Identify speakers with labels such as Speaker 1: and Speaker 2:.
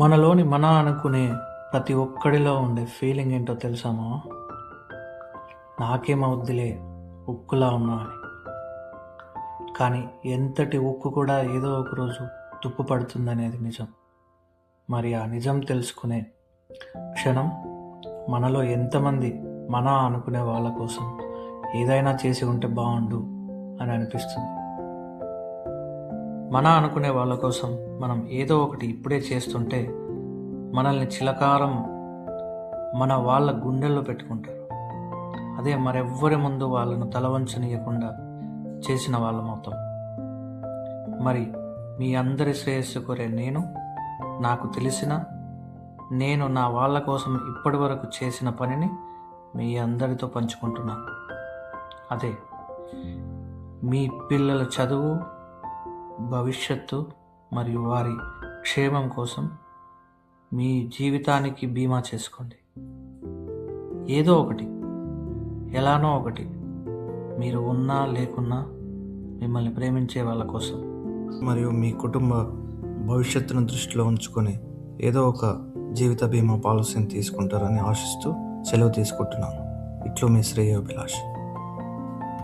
Speaker 1: మనలోని మన అనుకునే ప్రతి ఒక్కడిలో ఉండే ఫీలింగ్ ఏంటో తెలుసామో? నాకేమవుద్దిలే, ఉక్కులా ఉన్నా అని. కానీ ఎంతటి ఉక్కు కూడా ఏదో ఒక రోజు తుప్పు పడుతుందనేది నిజం. మరి ఆ నిజం తెలుసుకునే క్షణం మనలో ఎంతమంది మన అనుకునే వాళ్ళ కోసం ఏదైనా చేసి ఉంటే బాగుండు అని అనిపిస్తుంది. మన అనుకునే వాళ్ళ కోసం మనం ఏదో ఒకటి ఇప్పుడే చేస్తుంటే మనల్ని చిలకారం మన వాళ్ళ గుండెల్లో పెట్టుకుంటారు. అదే మరెవ్వరి ముందు వాళ్ళను తలవంచనీయకుండా చేసిన వాళ్ళమవుతాం. మరి మీ అందరి శ్రేయస్సు కోరే నాకు తెలిసిన నా వాళ్ళ కోసం ఇప్పటి వరకు చేసిన పనిని మీ అందరితో పంచుకుంటున్నాను. అదే మీ పిల్లల చదువు, భవిష్యత్తు మరియు వారి క్షేమం కోసం మీ జీవితానికి బీమా చేసుకోండి. ఏదో ఒకటి, ఎలానో ఒకటి, మీరు ఉన్నా లేకున్నా మిమ్మల్ని ప్రేమించే వాళ్ళ కోసం మరియు మీ కుటుంబ భవిష్యత్తును దృష్టిలో ఉంచుకొని ఏదో ఒక జీవిత బీమా పాలసీని తీసుకుంటారని ఆశిస్తూ సెలవు తీసుకుంటున్నాను. ఇట్లు మీ శ్రేయోభిలాష్.